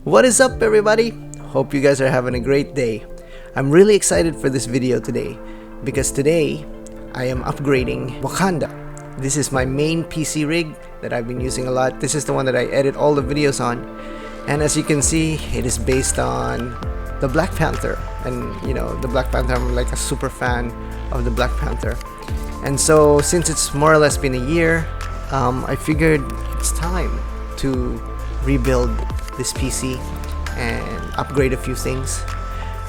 What is up, everybody? Hope you guys are having a great day. I'm really excited for this video today because today I am upgrading Wakanda. This is my main PC rig that I've been using a lot. This is the one that I edit all the videos on, and as you can see, it is based on the Black Panther. And you know, the Black Panther, I'm like a super fan of the Black Panther. And so since it's more or less been a year, I figured it's time to rebuild this PC and upgrade a few things,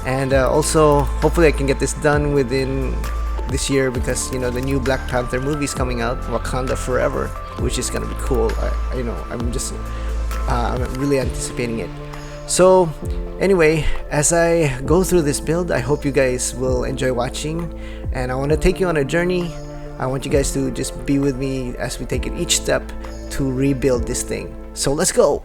and also hopefully I can get this done within this year, because you know, the new Black Panther movie is coming out, Wakanda Forever, which is gonna be cool. I'm really anticipating it. So anyway, as I go through this build, I hope you guys will enjoy watching, and I want to take you on a journey. I want you guys to just be with me as we take it each step to rebuild this thing. So let's go!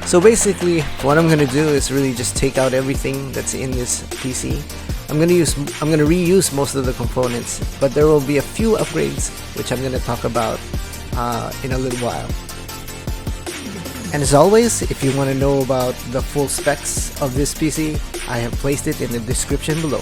So basically, what I'm gonna do is really just take out everything that's in this PC. I'm gonna reuse most of the components, but there will be a few upgrades which I'm gonna talk about in a little while. And as always, if you want to know about the full specs of this PC, I have placed it in the description below.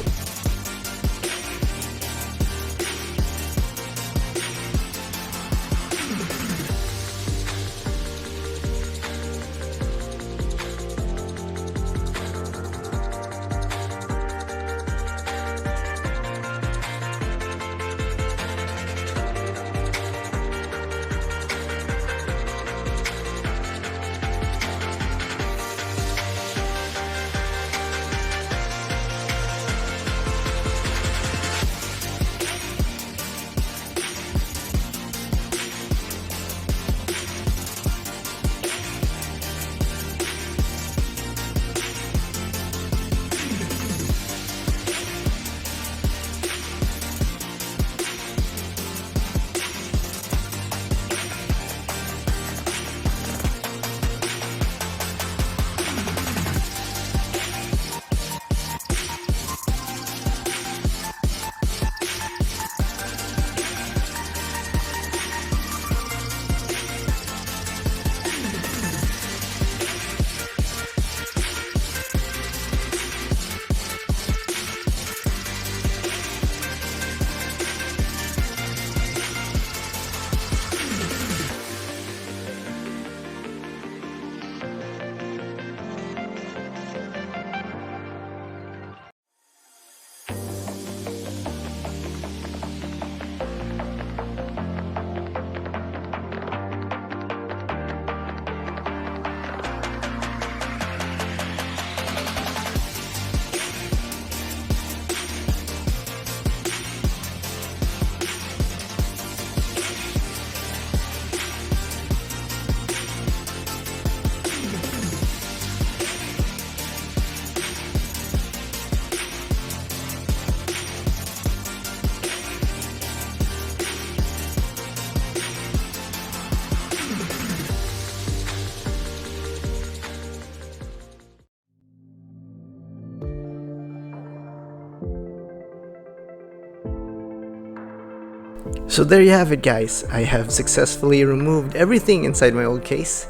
So there you have it, guys. I have successfully removed everything inside my old case.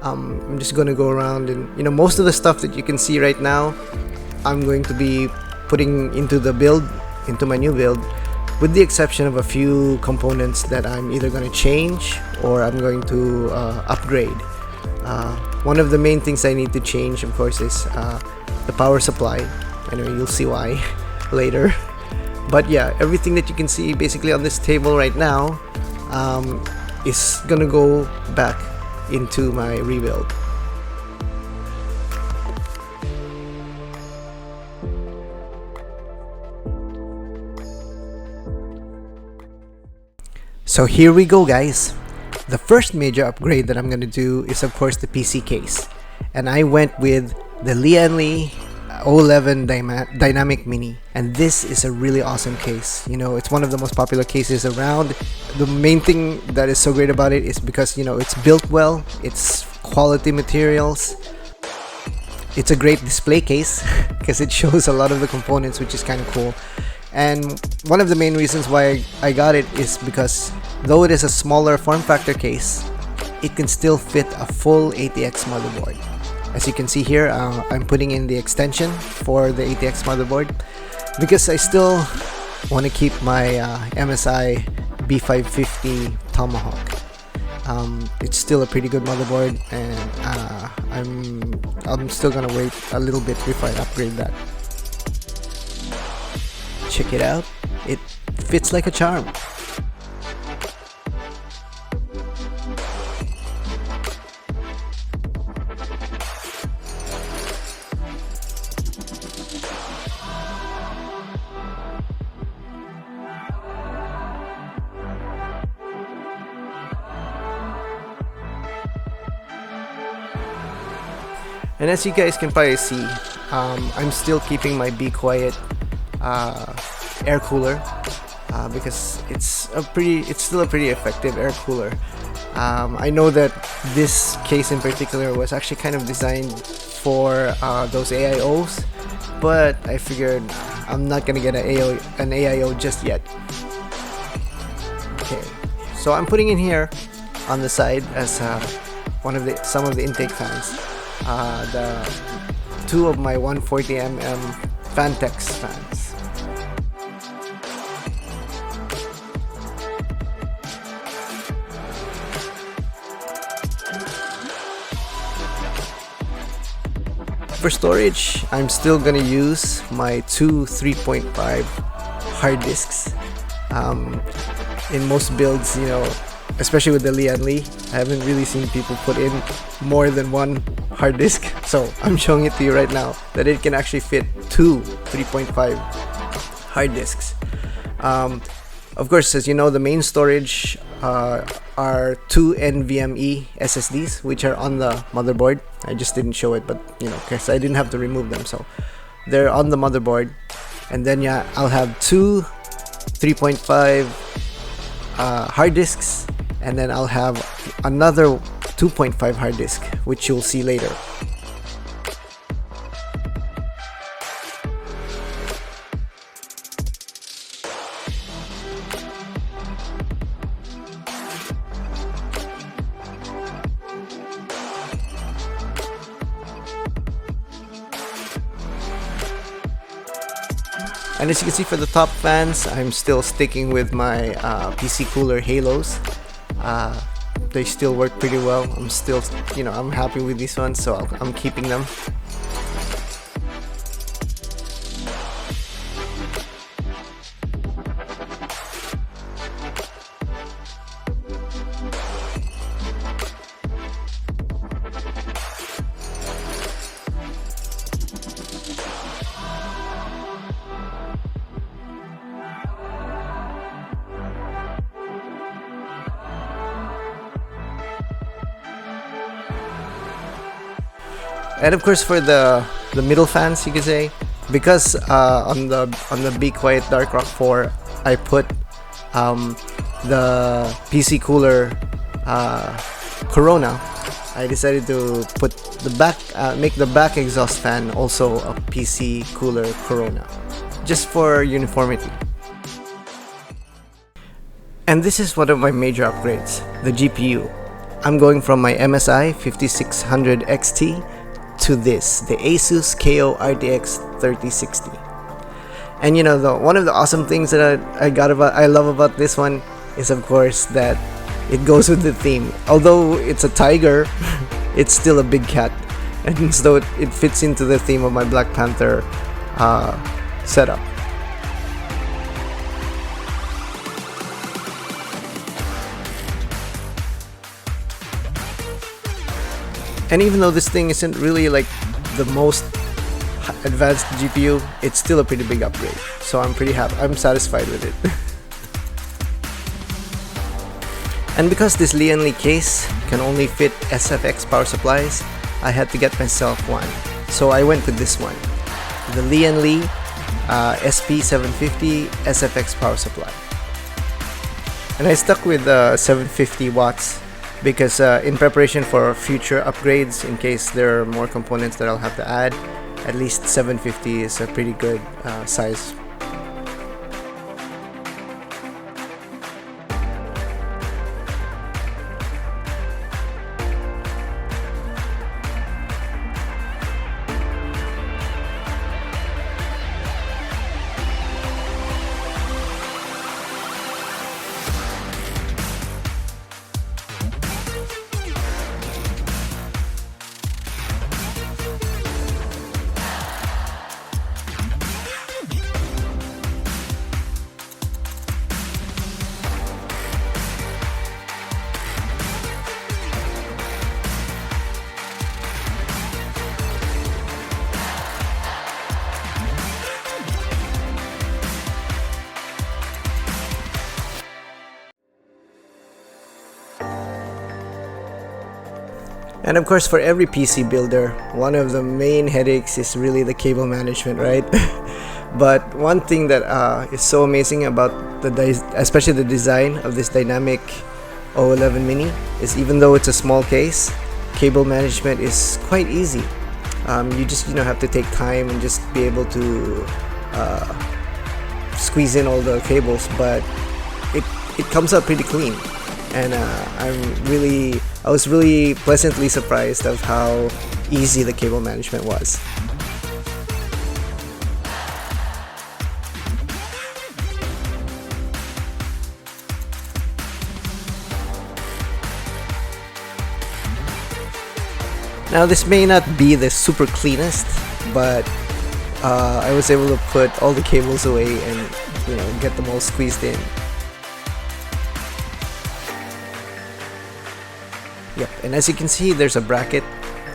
I'm just gonna go around, and you know, most of the stuff that you can see right now, I'm going to be putting into the build, into my new build, with the exception of a few components that I'm either gonna change or I'm going to upgrade. One of the main things I need to change, of course, is the power supply. Anyway, you'll see why later. But yeah, everything that you can see basically on this table right now is gonna go back into my rebuild. So here we go, guys. The first major upgrade that I'm gonna do is of course the PC case, and I went with the Lian O11 Dynamic Mini, and this is a really awesome case. You know, it's one of the most popular cases around. The main thing that is so great about it is because, you know, it's built well, it's quality materials, it's a great display case because it shows a lot of the components, which is kind of cool. And one of the main reasons why I got it is because though it is a smaller form factor case, it can still fit a full ATX motherboard. As you can see here, I'm putting in the extension for the ATX motherboard because I still want to keep my MSI B550 Tomahawk. It's still a pretty good motherboard, and I'm still gonna wait a little bit before I upgrade that. Check it out, it fits like a charm. And as you guys can probably see, I'm still keeping my Be Quiet air cooler because it's still a pretty effective air cooler. I know that this case in particular was actually kind of designed for those AIOs, but I figured I'm not gonna get an AIO just yet. Okay, so I'm putting in here on the side as some of the intake fans. The two of my 140mm Fantex fans. For storage, I'm still gonna use my two 3.5 hard disks. In most builds, you know, especially with the Lian, I haven't really seen people put in more than one hard disk, so I'm showing it to you right now that it can actually fit two 3.5 hard disks. Of course, as you know, the main storage are two NVMe SSDs, which are on the motherboard. I just didn't show it, but you know, because I didn't have to remove them, so they're on the motherboard. And then yeah, I'll have two 3.5 hard disks, and then I'll have another 2.5 hard disk, which you'll see later. And as you can see, for the top fans, I'm still sticking with my PC cooler Halos. They still work pretty well. I'm still, you know, I'm happy with these ones, so I'm keeping them. And of course, for the middle fans, you could say, because on the Be Quiet Dark Rock 4, I put the PC cooler Corona. I decided to put the back, make the back exhaust fan also a PC cooler Corona, just for uniformity. And this is one of my major upgrades, the GPU. I'm going from my MSI 5600 XT to this, the ASUS KO RTX 3060. And you know, one of the awesome things that I love about this one is, of course, that it goes with the theme. Although it's a tiger, it's still a big cat, and so it fits into the theme of my Black Panther setup. And even though this thing isn't really like the most advanced GPU, it's still a pretty big upgrade. So I'm pretty happy. I'm satisfied with it. And because this Lian case can only fit SFX power supplies, I had to get myself one. So I went with this one, the Lian SP750 SFX power supply. And I stuck with 750 watts because in preparation for future upgrades, in case there are more components that I'll have to add, at least 750 is a pretty good size. And of course, for every PC builder, one of the main headaches is really the cable management, right? But one thing that is so amazing about especially the design of this dynamic O11 Mini is, even though it's a small case, cable management is quite easy. You just have to take time and just be able to squeeze in all the cables, but it comes out pretty clean. And I was really pleasantly surprised of how easy the cable management was. Now, this may not be the super cleanest, but I was able to put all the cables away and get them all squeezed in. Yep, and as you can see, there's a bracket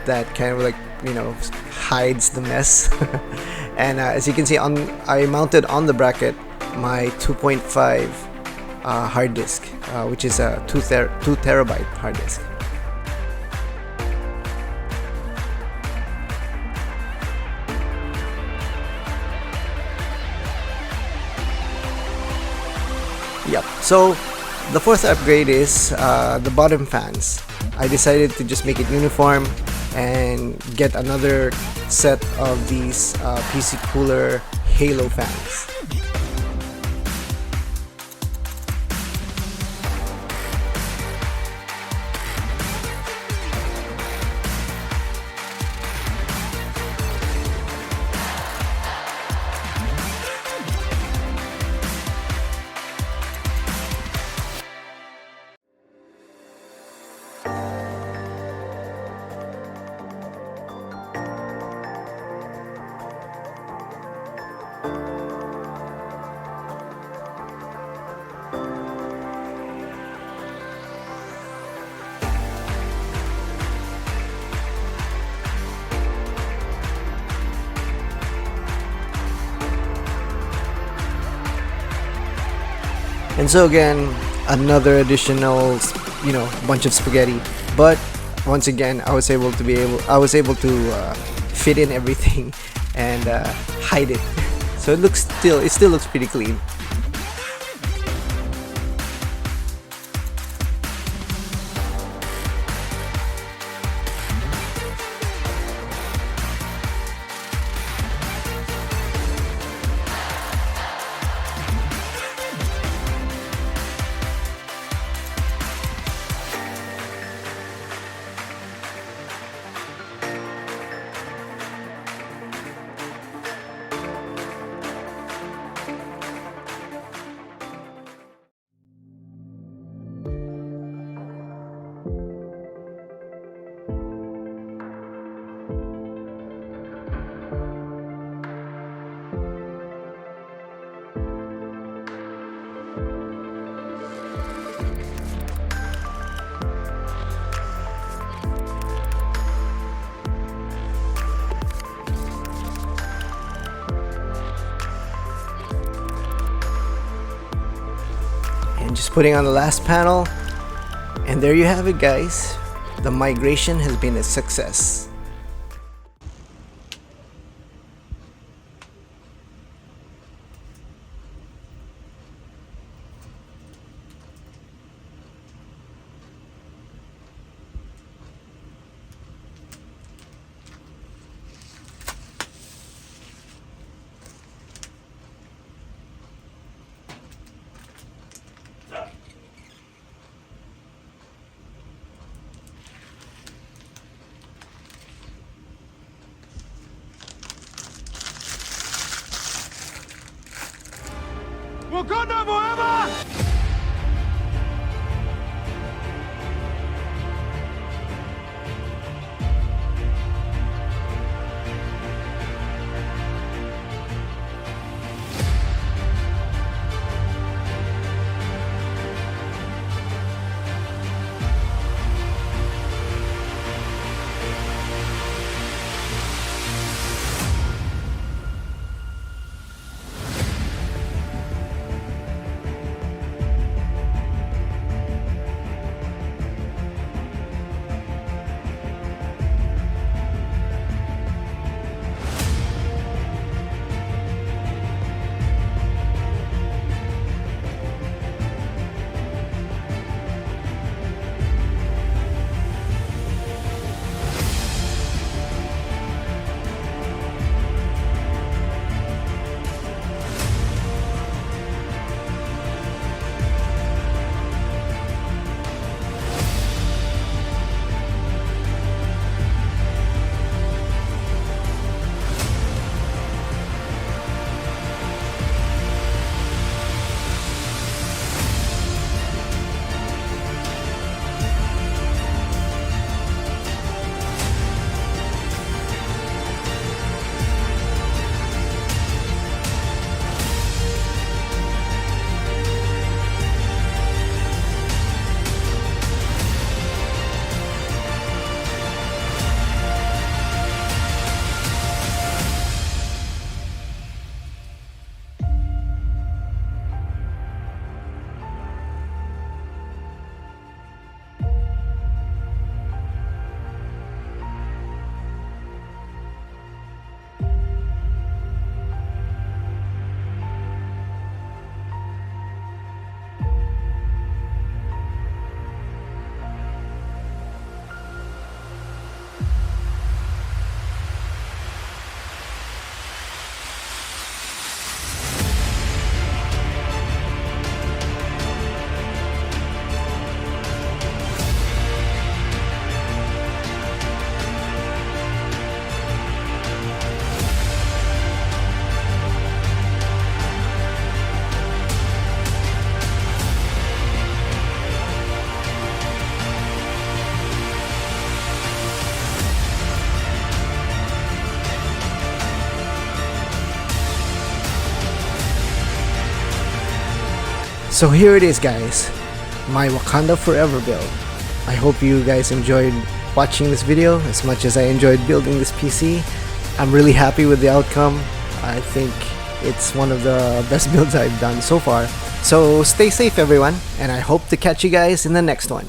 that kind of hides the mess. And as you can see, I mounted on the bracket my 2.5 hard disk, which is a 2 terabyte hard disk. Yep, so the fourth upgrade is the bottom fans. I decided to just make it uniform and get another set of these PC Cooler Halo fans. And so again, another additional, bunch of spaghetti. But once again, I was able to fit in everything and hide it. So it still looks pretty clean. Just putting on the last panel, and there you have it, guys. The migration has been a success. Wakanda Forever! So here it is, guys, my Wakanda Forever build. I hope you guys enjoyed watching this video as much as I enjoyed building this PC. I'm really happy with the outcome. I think it's one of the best builds I've done so far. So stay safe everyone, and I hope to catch you guys in the next one.